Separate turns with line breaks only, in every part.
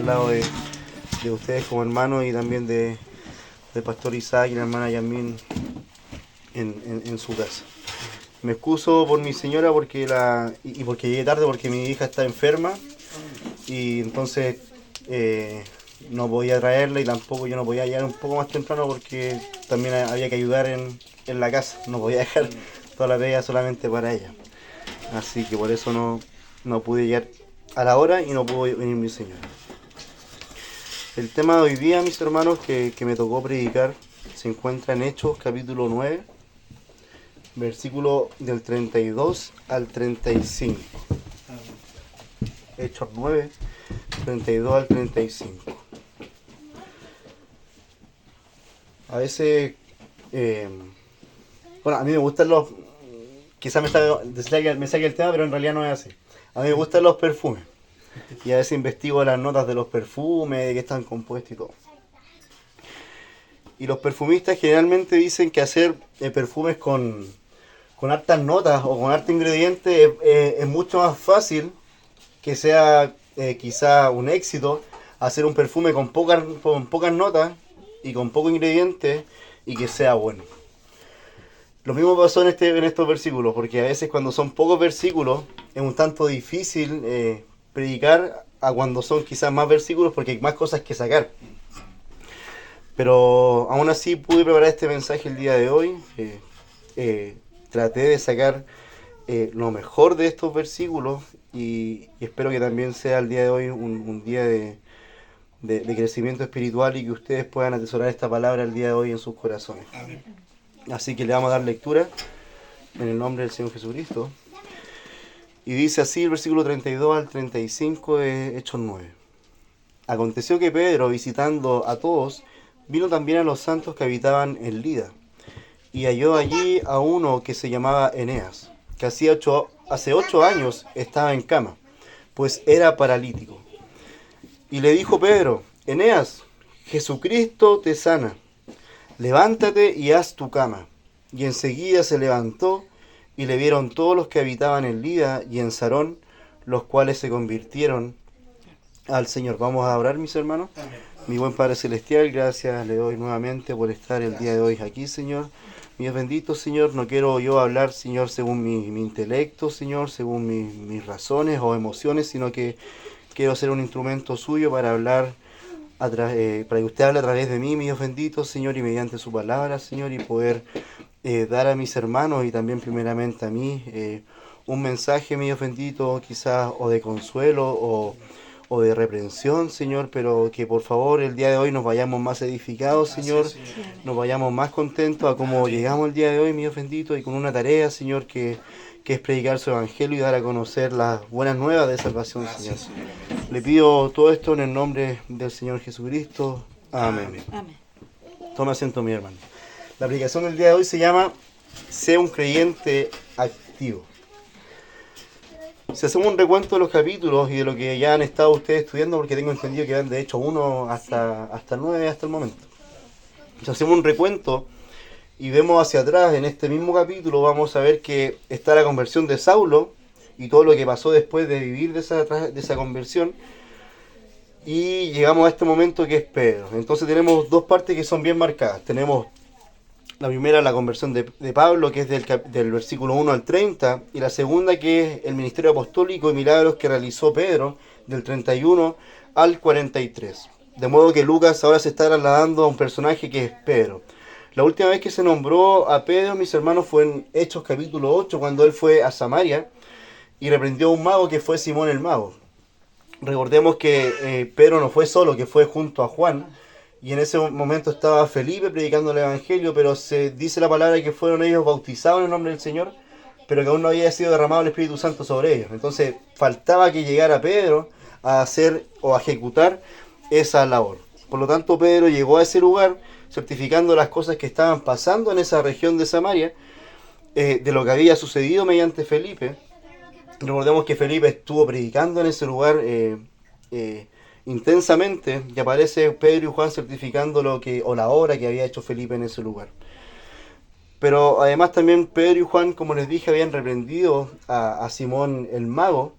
al lado de ustedes como hermanos y también de Pastor Isaac y la hermana Yasmín en su casa. Me excuso por mi señora porque porque llegué tarde porque mi hija está enferma y entonces no podía traerla y tampoco yo no podía llegar un poco más temprano porque también había que ayudar en la casa. No podía dejar toda la pega solamente para ella. Así que por eso no pude llegar a la hora y no pudo venir mi señora. El tema de hoy día, mis hermanos, que me tocó predicar, se encuentra en Hechos capítulo 9, versículo del 32 al 35. Hechos 9, 32 al 35. A veces, bueno, a mí me gustan los, quizás me saque el tema, pero en realidad no es así. A mí me gustan los perfumes. Y a veces investigo las notas de los perfumes, de qué están compuestos y todo. Y los perfumistas generalmente dicen que hacer perfumes con hartas notas o con hartos ingredientes es mucho más fácil que sea quizá un éxito hacer un perfume con pocas notas y con pocos ingredientes y que sea bueno. Lo mismo pasó en estos versículos, porque a veces cuando son pocos versículos es un tanto difícil predicar a cuando son quizás más versículos porque hay más cosas que sacar. Pero aún así pude preparar este mensaje el día de hoy. Traté de sacar lo mejor de estos versículos y espero que también sea el día de hoy un día de crecimiento espiritual y que ustedes puedan atesorar esta palabra el día de hoy en sus corazones. Amén. Así que le vamos a dar lectura en el nombre del Señor Jesucristo. Y dice así el versículo 32 al 35 de Hechos 9. Aconteció que Pedro, visitando a todos, vino también a los santos que habitaban en Lida, y halló allí a uno que se llamaba Eneas, que hace 8 años estaba en cama, pues era paralítico. Y le dijo Pedro: Eneas, Jesucristo te sana, levántate y haz tu cama. Y enseguida se levantó, y le vieron todos los que habitaban en Lida y en Sarón, los cuales se convirtieron al Señor. Vamos a orar, mis hermanos. Amén. Mi buen Padre Celestial, gracias le doy nuevamente por estar el día de hoy aquí, Señor. Mi Dios bendito, Señor, no quiero yo hablar, Señor, según mi intelecto, Señor, según mis razones o emociones, sino que quiero ser un instrumento suyo para hablar, para que usted hable a través de mí, mi Dios bendito, Señor, y mediante su palabra, Señor, y poder dar a mis hermanos y también primeramente a mí un mensaje, mi Dios bendito, quizás o de consuelo o de reprensión, Señor, pero que por favor el día de hoy nos vayamos más edificados, Señor, nos vayamos más contentos a cómo llegamos el día de hoy, mi Dios bendito, y con una tarea, Señor, que es predicar su evangelio y dar a conocer las buenas nuevas de salvación, Señor. Le pido todo esto en el nombre del Señor Jesucristo. Amén. Amén. Toma asiento, mi hermano. La aplicación del día de hoy se llama Sé un creyente activo. Si hacemos un recuento de los capítulos y de lo que ya han estado ustedes estudiando, porque tengo entendido que van de hecho 1 hasta 9 hasta el momento. Si hacemos un recuento y vemos hacia atrás en este mismo capítulo, vamos a ver que está la conversión de Saulo y todo lo que pasó después de vivir de esa conversión. Y llegamos a este momento que es Pedro. Entonces tenemos dos partes que son bien marcadas. Tenemos la primera, la conversión de Pablo, que es del versículo 1 al 30, y la segunda, que es el ministerio apostólico y milagros que realizó Pedro, del 31 al 43. De modo que Lucas ahora se está trasladando a un personaje que es Pedro. La última vez que se nombró a Pedro, mis hermanos, fue en Hechos capítulo 8, cuando él fue a Samaria y reprendió a un mago que fue Simón el mago. Recordemos que Pedro no fue solo, que fue junto a Juan, y en ese momento estaba Felipe predicando el Evangelio, pero se dice la palabra que fueron ellos bautizados en el nombre del Señor, pero que aún no había sido derramado el Espíritu Santo sobre ellos. Entonces faltaba que llegara Pedro a hacer o a ejecutar esa labor. Por lo tanto, Pedro llegó a ese lugar certificando las cosas que estaban pasando en esa región de Samaria, de lo que había sucedido mediante Felipe. Recordemos que Felipe estuvo predicando en ese lugar intensamente, y aparece Pedro y Juan certificando la obra que había hecho Felipe en ese lugar. Pero además también Pedro y Juan, como les dije, habían reprendido a Simón el mago,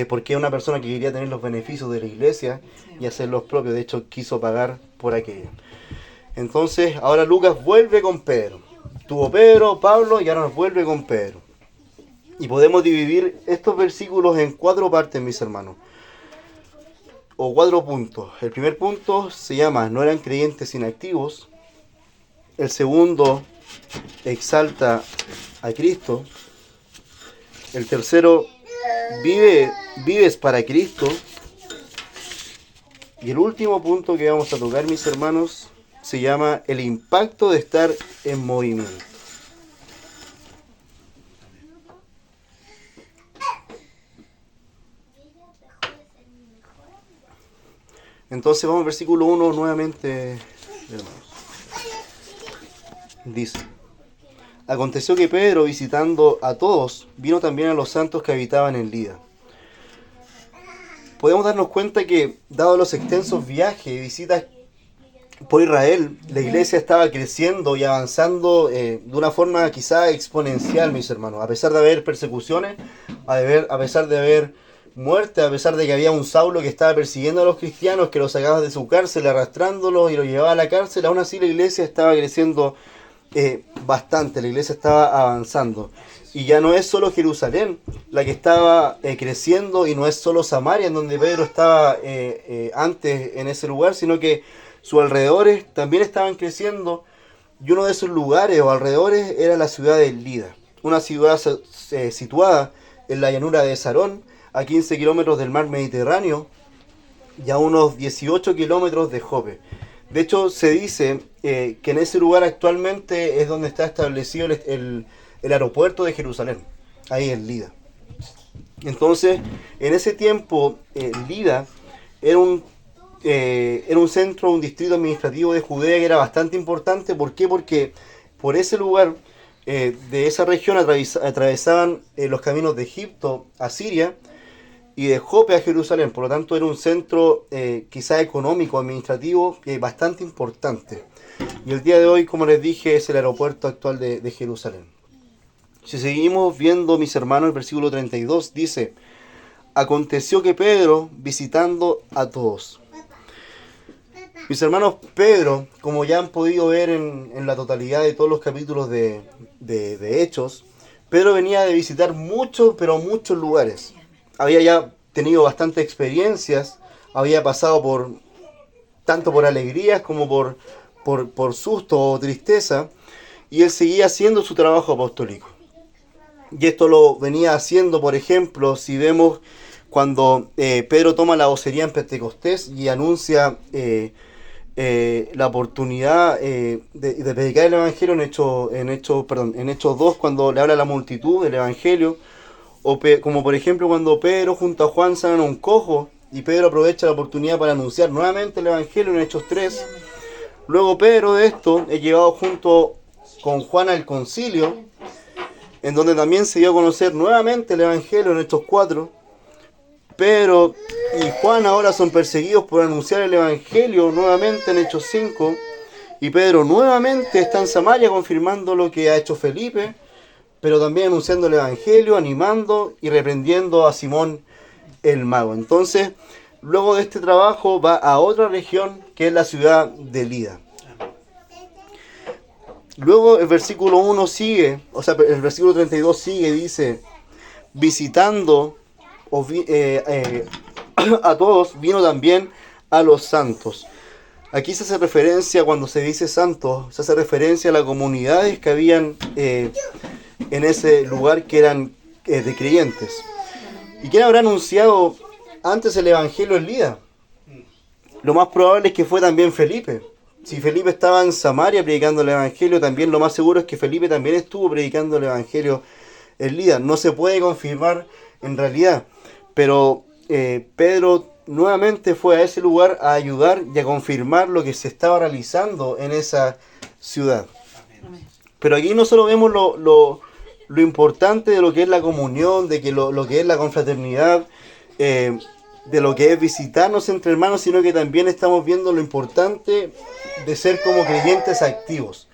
porque es una persona que quería tener los beneficios de la iglesia y hacer los propios. De hecho, quiso pagar por aquello. Entonces, ahora Lucas vuelve con Pedro. Tuvo Pedro, Pablo y ahora nos vuelve con Pedro. Y podemos dividir estos versículos en 4 partes, mis hermanos. O 4 puntos. El primer punto se llama no eran creyentes inactivos. El segundo exalta a Cristo. El tercero, vives para Cristo. Y el último punto que vamos a tocar, mis hermanos, se llama el impacto de estar en movimiento. Entonces vamos al versículo 1 nuevamente, hermanos. Dice: aconteció que Pedro, visitando a todos, vino también a los santos que habitaban en Lida. Podemos darnos cuenta que, dado los extensos viajes y visitas por Israel, la iglesia estaba creciendo y avanzando de una forma quizá exponencial, mis hermanos. A pesar de haber persecuciones, a pesar de haber muerte, a pesar de que había un Saulo que estaba persiguiendo a los cristianos, que los sacaba de su cárcel, arrastrándolos y los llevaba a la cárcel, aún así la iglesia estaba creciendo bastante, la iglesia estaba avanzando. Y ya no es solo Jerusalén la que estaba creciendo, y no es solo Samaria, en donde Pedro estaba antes en ese lugar, sino que sus alrededores también estaban creciendo, y uno de esos lugares o alrededores era la ciudad de Lida, una ciudad situada en la llanura de Sarón, a 15 kilómetros del mar Mediterráneo y a unos 18 kilómetros de Jope. De hecho, se dice que en ese lugar actualmente es donde está establecido el aeropuerto de Jerusalén, ahí en Lida. Entonces, en ese tiempo, Lida era un centro, un distrito administrativo de Judea que era bastante importante. ¿Por qué? Porque por ese lugar, de esa región, atravesaban los caminos de Egipto a Siria y de Jope a Jerusalén. Por lo tanto, era un centro quizá económico, administrativo, bastante importante. Y el día de hoy, como les dije, es el aeropuerto actual de Jerusalén. Si seguimos viendo, mis hermanos, el versículo 32 dice: aconteció que Pedro, visitando a todos. Mis hermanos, Pedro, como ya han podido ver en la totalidad de todos los capítulos de Hechos, Pedro venía de visitar muchos, pero muchos lugares. Había ya tenido bastantes experiencias, había pasado tanto por alegrías como por susto o tristeza, y él seguía haciendo su trabajo apostólico. Y esto lo venía haciendo, por ejemplo, si vemos cuando Pedro toma la vocería en Pentecostés y anuncia la oportunidad de predicar el Evangelio en Hechos 2, cuando le habla a la multitud del Evangelio, como por ejemplo cuando Pedro junto a Juan sanan a un cojo y Pedro aprovecha la oportunidad para anunciar nuevamente el Evangelio en Hechos 3. Luego Pedro de esto es llevado junto con Juan al concilio, en donde también se dio a conocer nuevamente el Evangelio en Hechos 4. Pedro y Juan ahora son perseguidos por anunciar el Evangelio nuevamente en Hechos 5. Y Pedro nuevamente está en Samaria confirmando lo que ha hecho Felipe, pero también anunciando el Evangelio, animando y reprendiendo a Simón el mago. Entonces, luego de este trabajo va a otra región que es la ciudad de Lida. Luego el versículo 1 sigue, el versículo 32 sigue, dice: visitando a todos, vino también a los santos. Aquí se hace referencia, cuando se dice santos, se hace referencia a las comunidades que habían en ese lugar, que eran de creyentes. ¿Y quién habrá anunciado antes el Evangelio en Lida? Lo más probable es que fue también Felipe. Si Felipe estaba en Samaria predicando el Evangelio, también lo más seguro es que Felipe también estuvo predicando el Evangelio en Lida. No se puede confirmar en realidad, pero Pedro nuevamente fue a ese lugar a ayudar y a confirmar lo que se estaba realizando en esa ciudad. Pero aquí no solo vemos lo importante de lo que es la comunión, de que lo que es la confraternidad, de lo que es visitarnos entre hermanos, sino que también estamos viendo lo importante de ser como creyentes activos.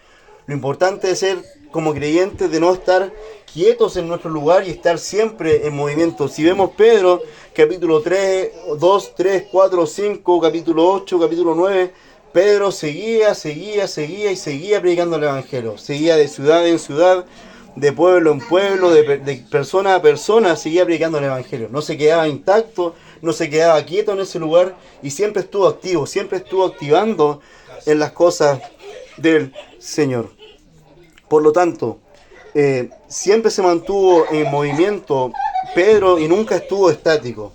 Lo importante de ser como creyentes de no estar quietos en nuestro lugar y estar siempre en movimiento. Si vemos Pedro, capítulo 3, 2, 3, 4, 5, capítulo 8, capítulo 9, Pedro seguía y seguía predicando el Evangelio. Seguía de ciudad en ciudad, de pueblo en pueblo, de persona a persona, seguía predicando el Evangelio. No se quedaba intacto, no se quedaba quieto en ese lugar y siempre estuvo activo, siempre estuvo activando en las cosas del Señor. Por lo tanto, siempre se mantuvo en movimiento Pedro y nunca estuvo estático.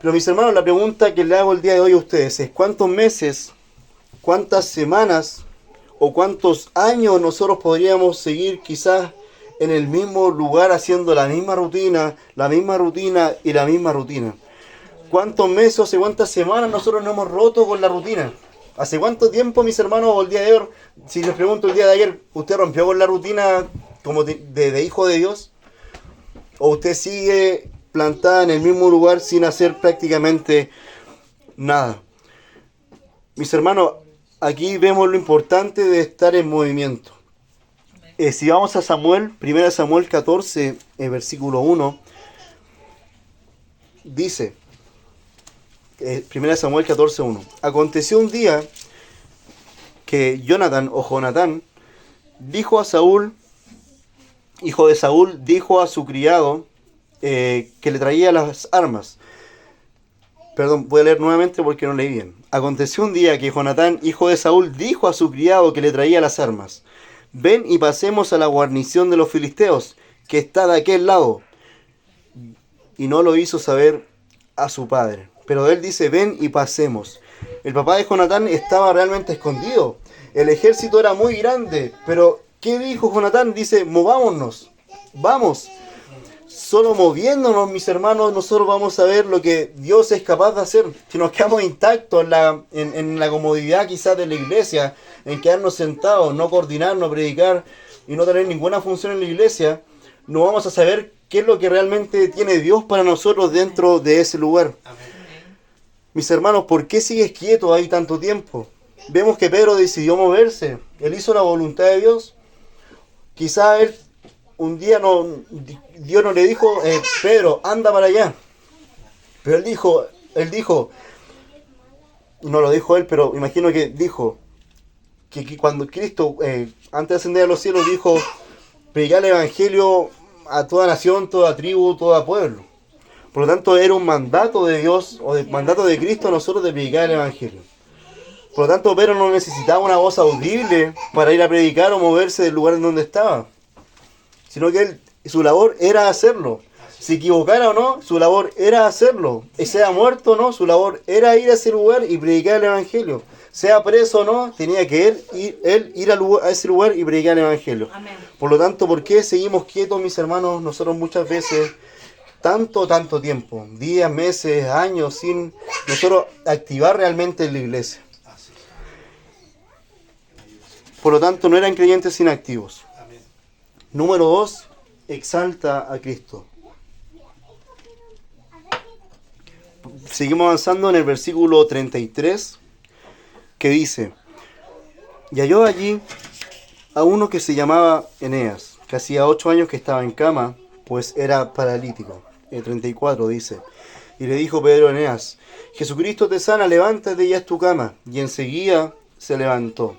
Pero mis hermanos, la pregunta que le hago el día de hoy a ustedes es: ¿cuántos meses, cuántas semanas o cuántos años nosotros podríamos seguir quizás en el mismo lugar haciendo la misma rutina y la misma rutina? ¿Cuántos meses o cuántas semanas nosotros nos hemos roto con la rutina? ¿Hace cuánto tiempo, mis hermanos, o el día de hoy, si les pregunto el día de ayer, usted rompió con la rutina como de hijo de Dios? ¿O usted sigue plantada en el mismo lugar sin hacer prácticamente nada? Mis hermanos, aquí vemos lo importante de estar en movimiento. Si vamos a Samuel, 1 Samuel 14, versículo 1, dice, 1 Samuel 14, 1. Aconteció un día que Jonatán dijo a Saúl, hijo de Saúl, dijo a su criado que le traía las armas. Perdón, voy a leer nuevamente porque no leí bien. Aconteció un día que Jonatán, hijo de Saúl, dijo a su criado que le traía las armas: ven y pasemos a la guarnición de los filisteos, que está de aquel lado. Y no lo hizo saber a su padre. Pero él dice: ven y pasemos. El papá de Jonatán estaba realmente escondido. El ejército era muy grande. Pero ¿qué dijo Jonatán? Dice: movámonos. Vamos. Solo moviéndonos, mis hermanos, nosotros vamos a ver lo que Dios es capaz de hacer. Si nos quedamos intactos en la comodidad quizás de la iglesia, en quedarnos sentados, no coordinar, no predicar y no tener ninguna función en la iglesia, no vamos a saber qué es lo que realmente tiene Dios para nosotros dentro de ese lugar. Mis hermanos, ¿por qué sigues quieto ahí tanto tiempo? Vemos que Pedro decidió moverse. Él hizo la voluntad de Dios. Quizás él un día Dios no le dijo: Pedro, anda para allá. Pero él dijo, no lo dijo él, pero imagino que dijo que cuando Cristo, antes de ascender a los cielos, dijo: predicar el Evangelio a toda nación, toda tribu, todo pueblo. Por lo tanto, era un mandato de Dios, o mandato de Cristo a nosotros, de predicar el Evangelio. Por lo tanto, Pedro no necesitaba una voz audible para ir a predicar o moverse del lugar en donde estaba, sino que su labor era hacerlo. Se equivocara o no, su labor era hacerlo. Sea muerto o no, su labor era ir a ese lugar y predicar el Evangelio. Sea preso o no, tenía que él ir a ese lugar y predicar el Evangelio. Amén. Por lo tanto, ¿por qué seguimos quietos, mis hermanos? Nosotros muchas veces, tanto tiempo, días, meses, años, sin nosotros activar realmente en la iglesia. Por lo tanto, no eran creyentes inactivos. Número 2, exalta a Cristo. Seguimos avanzando en el versículo 33, que dice: y halló allí a uno que se llamaba Eneas, que hacía 8 años que estaba en cama, pues era paralítico. El 34 dice: y le dijo Pedro a Eneas: Jesucristo te sana, levántate, ya es tu cama. Y enseguida se levantó.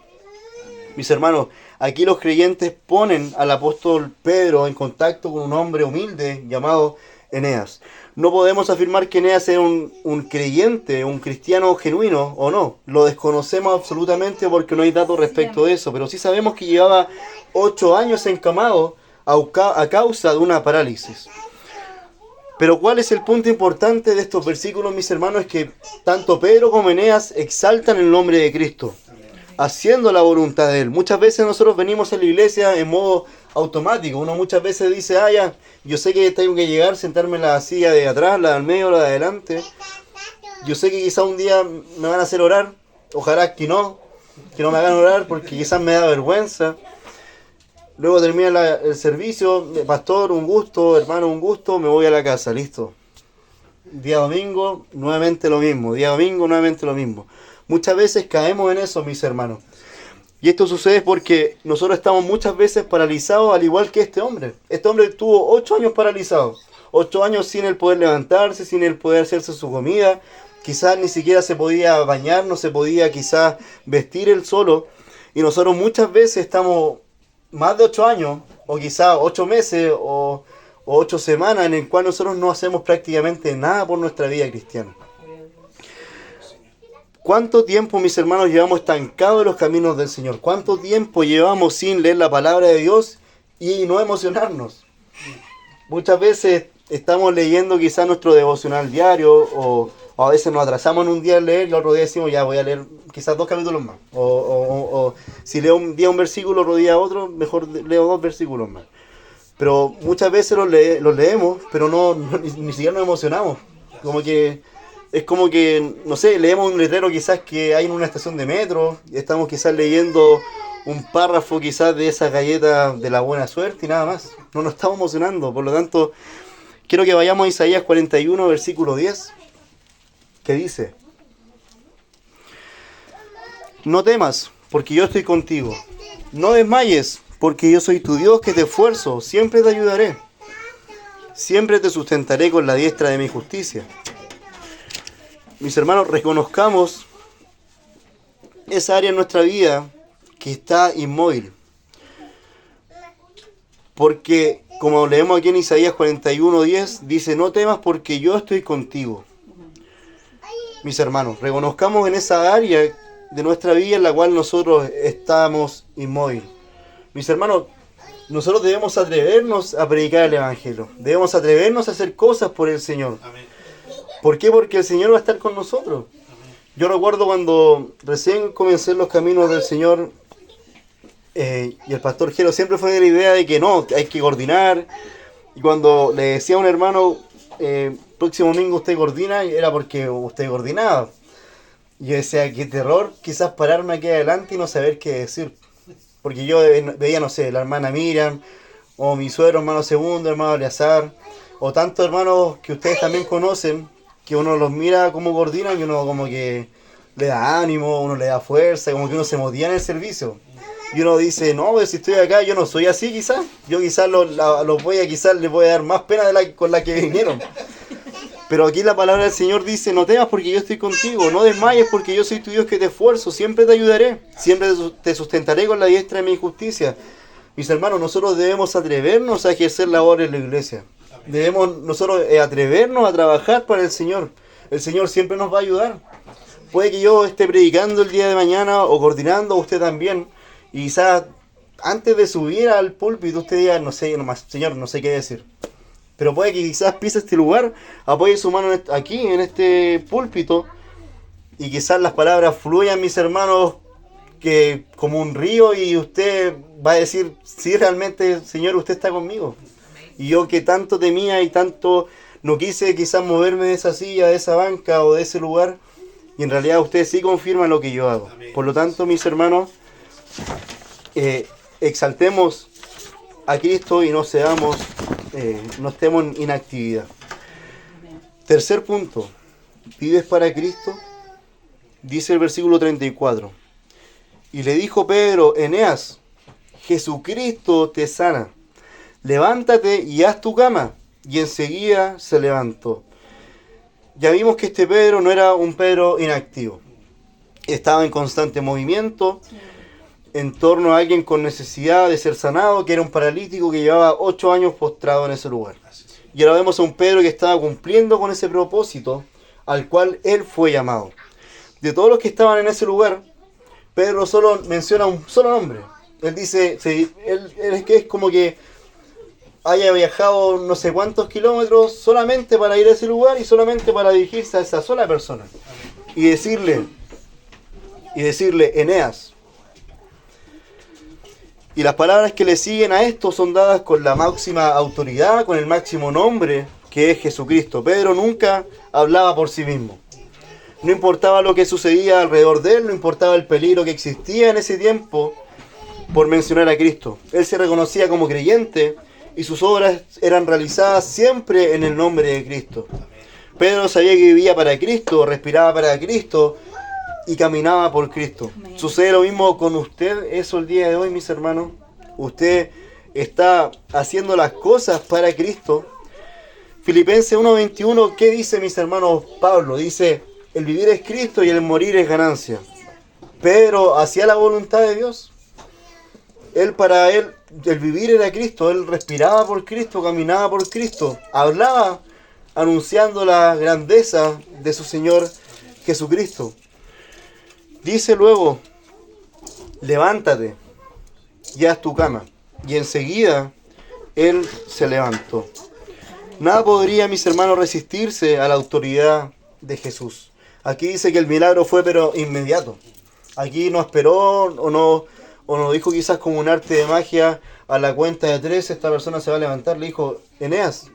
Mis hermanos, aquí los creyentes ponen al apóstol Pedro en contacto con un hombre humilde llamado Eneas. No podemos afirmar que Eneas era un creyente, un cristiano genuino o no. Lo desconocemos absolutamente porque no hay datos respecto de eso. Pero sí sabemos que llevaba 8 años encamado a causa de una parálisis. Pero ¿cuál es el punto importante de estos versículos, mis hermanos? Es que tanto Pedro como Eneas exaltan el nombre de Cristo, haciendo la voluntad de Él. Muchas veces nosotros venimos a la iglesia en modo automático. Uno muchas veces dice: ya, yo sé que tengo que llegar, sentarme en la silla de atrás, la del medio, la de adelante. Yo sé que quizá un día me van a hacer orar. Ojalá que no me hagan orar porque quizás me da vergüenza. Luego termina el servicio: pastor, un gusto, hermano, un gusto, me voy a la casa, listo. Día domingo, nuevamente lo mismo. Día domingo, nuevamente lo mismo. Muchas veces caemos en eso, mis hermanos. Y esto sucede porque nosotros estamos muchas veces paralizados al igual que este hombre. Este hombre tuvo 8 años paralizado. 8 años sin el poder levantarse, sin el poder hacerse su comida. Quizás ni siquiera se podía bañar, no se podía quizás vestir él solo. Y nosotros muchas veces estamos más de 8 años, o quizás 8 meses, o 8 semanas, en el cual nosotros no hacemos prácticamente nada por nuestra vida cristiana. ¿Cuánto tiempo, mis hermanos, llevamos estancados en los caminos del Señor? ¿Cuánto tiempo llevamos sin leer la palabra de Dios y no emocionarnos? Muchas veces estamos leyendo quizás nuestro devocional diario o a veces nos atrasamos en un día en leer y el otro día decimos, ya voy a leer quizás 2 capítulos más. O si leo un día un versículo, otro día otro, mejor leo 2 versículos más. Pero muchas veces los leemos, pero ni siquiera nos emocionamos. Es como que, no sé, leemos un letrero quizás que hay en una estación de metro, y estamos quizás leyendo un párrafo quizás de esa galleta de la buena suerte y nada más. No nos estamos emocionando. Por lo tanto, quiero que vayamos a Isaías 41, versículo 10, que dice: no temas, porque yo estoy contigo. No desmayes, porque yo soy tu Dios que te esfuerzo. Siempre te ayudaré. Siempre te sustentaré con la diestra de mi justicia. Mis hermanos, reconozcamos esa área en nuestra vida que está inmóvil. Porque, como leemos aquí en Isaías 41:10, dice, no temas porque yo estoy contigo. Mis hermanos, reconozcamos en esa área de nuestra vida en la cual nosotros estamos inmóviles. Mis hermanos, nosotros debemos atrevernos a predicar el Evangelio. Debemos atrevernos a hacer cosas por el Señor.
Amén.
¿Por qué? Porque el Señor va a estar con nosotros. Yo recuerdo cuando recién comencé en los caminos del Señor, y el pastor Jero siempre fue de la idea de que no, hay que coordinar. Y cuando le decía a un hermano, próximo domingo usted coordina, era porque usted coordinaba. Y yo decía, qué terror, quizás pararme aquí adelante y no saber qué decir. Porque yo veía, no sé, la hermana Miriam, o mi suegro, hermano Segundo, hermano Eleazar, o tantos hermanos que ustedes también conocen, que uno los mira como coordinan y uno como que le da ánimo, uno le da fuerza, como que uno se motiva en el servicio. Y uno dice, no, pues si estoy acá yo no soy así quizás. Yo quizás les voy a dar más pena con la que vinieron. Pero aquí la palabra del Señor dice, no temas porque yo estoy contigo, no desmayes porque yo soy tu Dios que te esfuerzo, siempre te ayudaré, siempre te sustentaré con la diestra de mi justicia. Mis hermanos, nosotros debemos atrevernos a ejercer labor en la iglesia. Debemos nosotros atrevernos a trabajar para el Señor. El Señor siempre nos va a ayudar. Puede que yo esté predicando el día de mañana o coordinando, usted también. Y quizás antes de subir al púlpito usted diga, no sé, nomás, Señor, no sé qué decir. Pero puede que quizás pise este lugar, apoye su mano aquí, en este púlpito, y quizás las palabras fluyan, mis hermanos, que como un río, y usted va a decir, sí, realmente, Señor, usted está conmigo. Y yo que tanto temía y tanto no quise quizás moverme de esa silla, de esa banca o de ese lugar, y en realidad usted sí confirma lo que yo hago. Por lo tanto, mis hermanos, exaltemos a Cristo y no estemos en inactividad. Tercer punto, ¿vives para Cristo? Dice el versículo 34. Y le dijo Pedro, Eneas, Jesucristo te sana. Levántate y haz tu cama. Y enseguida se levantó. Ya vimos que este Pedro no era un Pedro inactivo. Estaba en constante movimiento en torno a alguien con necesidad de ser sanado, que era un paralítico que llevaba 8 años postrado en ese lugar. Y ahora vemos a un Pedro que estaba cumpliendo con ese propósito al cual él fue llamado. De todos los que estaban en ese lugar, Pedro solo menciona un solo nombre. Él dice, él es como que haya viajado no sé cuántos kilómetros solamente para ir a ese lugar y solamente para dirigirse a esa sola persona. Y decirle, Eneas. Y las palabras que le siguen a esto son dadas con la máxima autoridad, con el máximo nombre, que es Jesucristo. Pedro nunca hablaba por sí mismo. No importaba lo que sucedía alrededor de él, no importaba el peligro que existía en ese tiempo por mencionar a Cristo. Él se reconocía como creyente y sus obras eran realizadas siempre en el nombre de Cristo. Pedro sabía que vivía para Cristo, respiraba para Cristo y caminaba por Cristo. Sucede lo mismo con usted, eso el día de hoy, mis hermanos. Usted está haciendo las cosas para Cristo. Filipenses 1:21, ¿qué dice, mis hermanos? Pablo dice, el vivir es Cristo y el morir es ganancia. Pedro hacía la voluntad de Dios. Para él, el vivir era Cristo. Él respiraba por Cristo, caminaba por Cristo. Hablaba anunciando la grandeza de su Señor Jesucristo. Dice luego, levántate y haz tu cama. Y enseguida él se levantó. Nada podría, mis hermanos, resistirse a la autoridad de Jesús. Aquí dice que el milagro fue pero inmediato. Aquí no esperó o no dijo quizás como un arte de magia, a la cuenta de 3 esta persona se va a levantar. Le dijo, Eneas,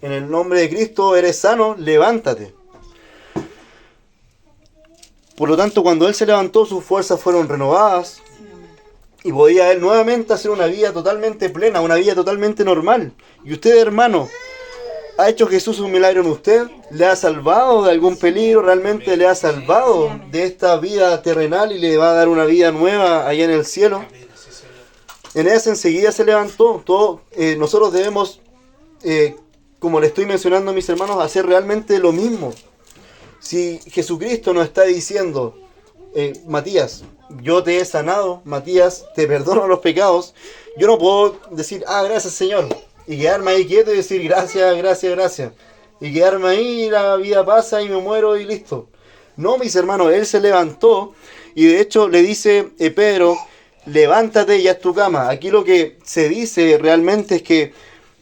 en el nombre de Cristo eres sano, levántate. Por lo tanto, cuando él se levantó, sus fuerzas fueron renovadas y podía él nuevamente hacer una vida totalmente plena, una vida totalmente normal. Y usted, hermano, ¿ha hecho Jesús un milagro en usted? ¿Le ha salvado de algún peligro? ¿Realmente le ha salvado de esta vida terrenal y le va a dar una vida nueva allá en el cielo? Eneas enseguida se levantó. Nosotros debemos, como le estoy mencionando a mis hermanos, hacer realmente lo mismo. Si Jesucristo nos está diciendo, Matías, yo te he sanado, Matías, te perdono los pecados, yo no puedo decir, gracias Señor, y quedarme ahí quieto y decir gracias, gracias, gracias, y quedarme ahí y la vida pasa y me muero y listo. No, mis hermanos, él se levantó y de hecho le dice Pedro, levántate y haz tu cama. Aquí lo que se dice realmente es que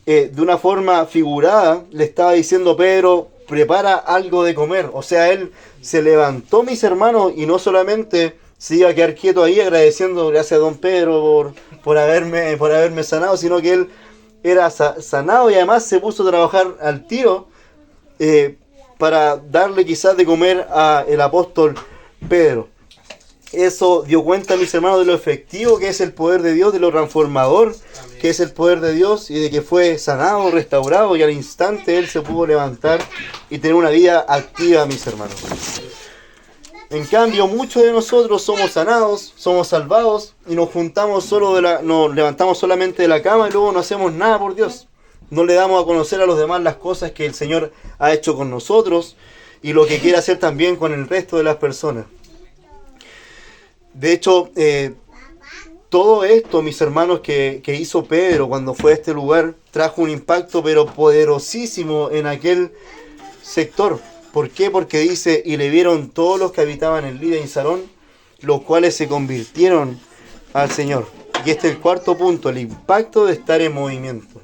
de una forma figurada le estaba diciendo Pedro, prepara algo de comer. O sea, él se levantó, mis hermanos, y no solamente se iba a quedar quieto ahí agradeciendo gracias a don Pedro por haberme sanado, sino que él era sanado y además se puso a trabajar al tiro para darle quizás de comer al apóstol Pedro. Eso dio cuenta, mis hermanos, de lo efectivo que es el poder de Dios, de lo transformador que es el poder de Dios y de que fue sanado, restaurado y al instante él se pudo levantar y tener una vida activa, mis hermanos. En cambio, muchos de nosotros somos sanados, somos salvados y nos levantamos solamente de la cama y luego no hacemos nada por Dios. No le damos a conocer a los demás las cosas que el Señor ha hecho con nosotros y lo que quiere hacer también con el resto de las personas. De hecho, todo esto, mis hermanos, que hizo Pedro cuando fue a este lugar, trajo un impacto pero poderosísimo en aquel sector. ¿Por qué? Porque dice, y le vieron todos los que habitaban en Lida y Sarón, los cuales se convirtieron al Señor. Y este es el cuarto punto, el impacto de estar en movimiento.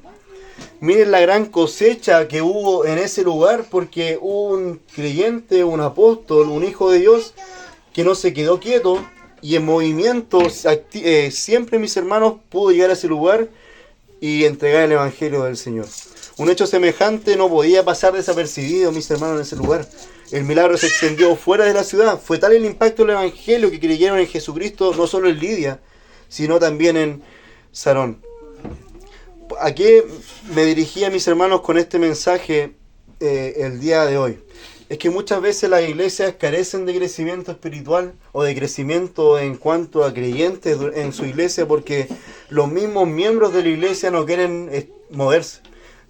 Miren la gran cosecha que hubo en ese lugar, porque hubo un creyente, un apóstol, un hijo de Dios, que no se quedó quieto, y en movimiento siempre, mis hermanos, pudo llegar a ese lugar y entregar el Evangelio del Señor. Un hecho semejante no podía pasar desapercibido, mis hermanos, en ese lugar. El milagro se extendió fuera de la ciudad. Fue tal el impacto del Evangelio que creyeron en Jesucristo, no solo en Lidia, sino también en Sarón. ¿A qué me dirigía, mis hermanos, con este mensaje el día de hoy? Es que muchas veces las iglesias carecen de crecimiento espiritual o de crecimiento en cuanto a creyentes en su iglesia porque los mismos miembros de la iglesia no quieren moverse,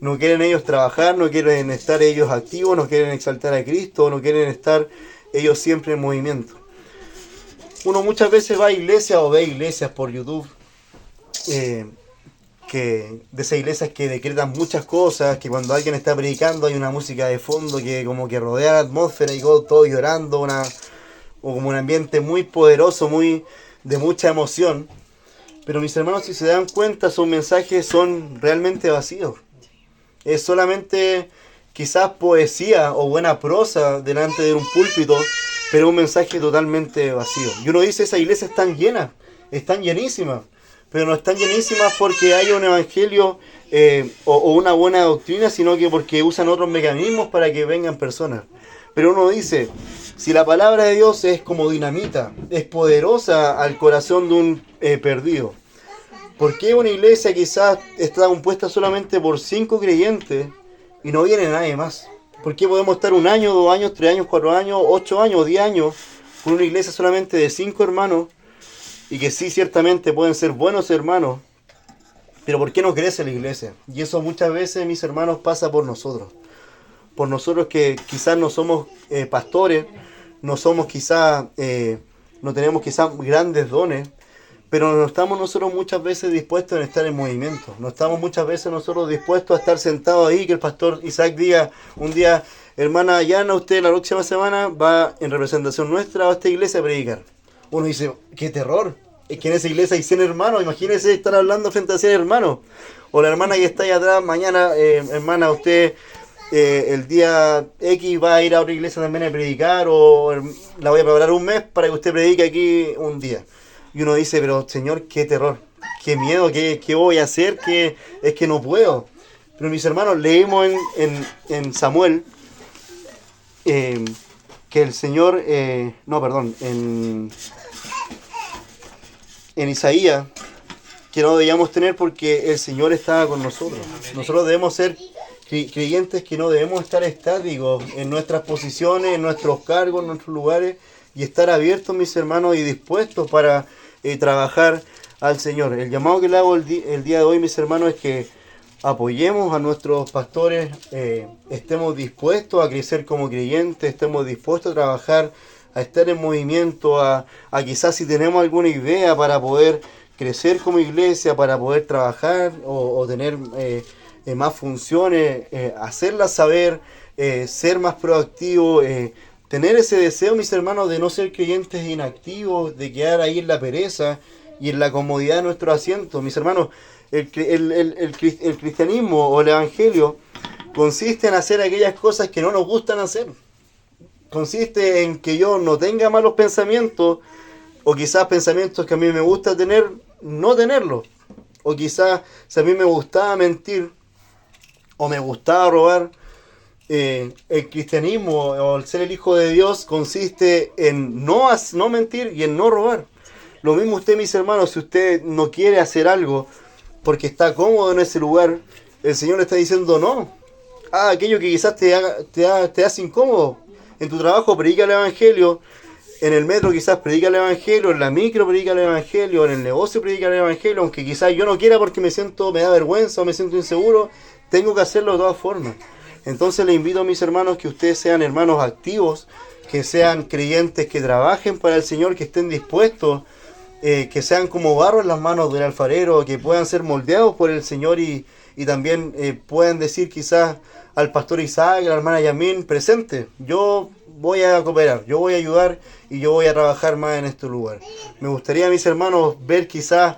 no quieren ellos trabajar, no quieren estar ellos activos, no quieren exaltar a Cristo, no quieren estar ellos siempre en movimiento. Uno muchas veces va a iglesias o ve iglesias por YouTube, de esas iglesias que decretan muchas cosas, que cuando alguien está predicando hay una música de fondo que como que rodea la atmósfera y todo llorando, o como un ambiente muy poderoso, de mucha emoción. Pero mis hermanos, si se dan cuenta, sus mensajes son realmente vacíos. Es solamente quizás poesía o buena prosa delante de un púlpito, pero un mensaje totalmente vacío. Y uno dice, esas iglesias están llenas, están llenísimas. Pero no están llenísimas porque haya un evangelio o una buena doctrina, sino que porque usan otros mecanismos para que vengan personas. Pero uno dice, si la palabra de Dios es como dinamita, es poderosa al corazón de un perdido, ¿por qué una iglesia quizás está compuesta solamente por 5 creyentes y no viene nadie más? ¿Por qué podemos estar 1 año, 2 años, 3 años, 4 años, 8 años, 10 años con una iglesia solamente de 5 hermanos, y que sí, ciertamente pueden ser buenos hermanos, pero ¿por qué no crece la iglesia? Y eso muchas veces, mis hermanos, pasa por nosotros. Por nosotros que quizás no somos pastores, no somos quizás, no tenemos quizás grandes dones, pero no estamos nosotros muchas veces dispuestos a estar en movimiento. No estamos muchas veces nosotros dispuestos a estar sentados ahí, que el pastor Isaac diga un día, hermana Yana, usted la próxima semana va en representación nuestra a esta iglesia a predicar. Uno dice, qué terror. Es que en esa iglesia hay 100 hermanos, imagínense estar hablando frente a 100 hermanos. O la hermana que está ahí atrás, mañana, hermana, usted el día X va a ir a otra iglesia también a predicar, o la voy a preparar un mes para que usted predique aquí un día. Y uno dice, pero Señor, qué terror, qué miedo, qué voy a hacer, es que no puedo. Pero mis hermanos, leímos en Samuel que el Señor, en Isaías, que no debíamos tener porque el Señor estaba con nosotros. Nosotros debemos ser creyentes que no debemos estar estáticos en nuestras posiciones, en nuestros cargos, en nuestros lugares, y estar abiertos, mis hermanos, y dispuestos para trabajar al Señor. El llamado que le hago el día de hoy, mis hermanos, es que apoyemos a nuestros pastores, estemos dispuestos a crecer como creyentes, estemos dispuestos a trabajar, a estar en movimiento, a quizás si tenemos alguna idea para poder crecer como iglesia, para poder trabajar o tener más funciones, hacerlas saber, ser más proactivo, tener ese deseo, mis hermanos, de no ser creyentes inactivos, de quedar ahí en la pereza y en la comodidad de nuestro asiento. Mis hermanos, el cristianismo o el evangelio consiste en hacer aquellas cosas que no nos gustan hacer. Consiste en que yo no tenga malos pensamientos, o quizás pensamientos que a mí me gusta tener, no tenerlos. O quizás si a mí me gustaba mentir o me gustaba robar, el cristianismo o el ser el hijo de Dios consiste en no mentir y en no robar. Lo mismo usted, mis hermanos, si usted no quiere hacer algo porque está cómodo en ese lugar, el Señor le está diciendo no. Aquello que quizás te hace incómodo. En tu trabajo predica el evangelio, en el metro quizás predica el evangelio, en la micro predica el evangelio, en el negocio predica el evangelio, aunque quizás yo no quiera porque me da vergüenza o me siento inseguro, tengo que hacerlo de todas formas. Entonces le invito a mis hermanos que ustedes sean hermanos activos, que sean creyentes, que trabajen para el Señor, que estén dispuestos, que sean como barro en las manos del alfarero, que puedan ser moldeados por el Señor y también puedan decir quizás al pastor Isaac, a la hermana Yamin, presente, yo voy a cooperar, yo voy a ayudar y yo voy a trabajar más en este lugar. Me gustaría, mis hermanos, ver quizás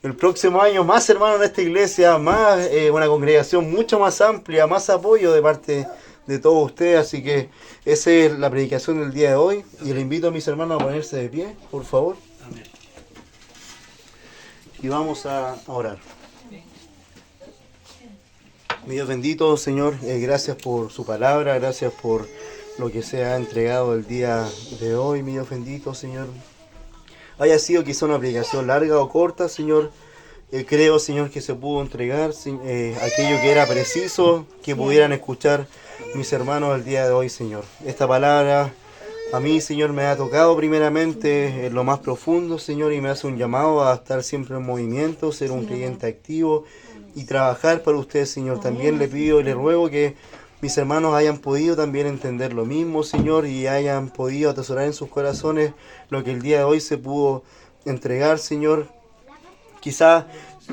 el próximo año más hermanos en esta iglesia, más una congregación mucho más amplia, más apoyo de parte de todos ustedes. Así que esa es la predicación del día de hoy y le invito a mis hermanos a ponerse de pie, por favor. Amén. Y vamos a orar. Mi Dios bendito, Señor, gracias por su palabra, gracias por lo que se ha entregado el día de hoy, mi Dios bendito, Señor. Haya sido quizá una predicación larga o corta, Señor, creo, Señor, que se pudo entregar aquello que era preciso, que pudieran escuchar mis hermanos el día de hoy, Señor. Esta palabra a mí, Señor, me ha tocado primeramente en lo más profundo, Señor, y me hace un llamado a estar siempre en movimiento, ser un creyente activo y trabajar para usted, Señor. También le pido y le ruego que mis hermanos hayan podido también entender lo mismo, Señor, y hayan podido atesorar en sus corazones lo que el día de hoy se pudo entregar, Señor. Quizás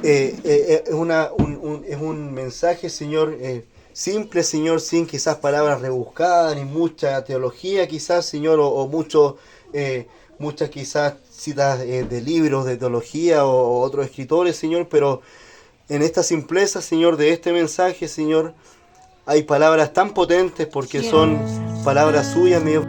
es un mensaje, Señor, simple, Señor, sin quizás palabras rebuscadas, ni mucha teología, quizás, Señor, o muchas quizás citas de libros de teología o otros escritores, Señor, pero en esta simpleza, Señor, de este mensaje, Señor, hay palabras tan potentes porque son palabras suyas, mi Dios.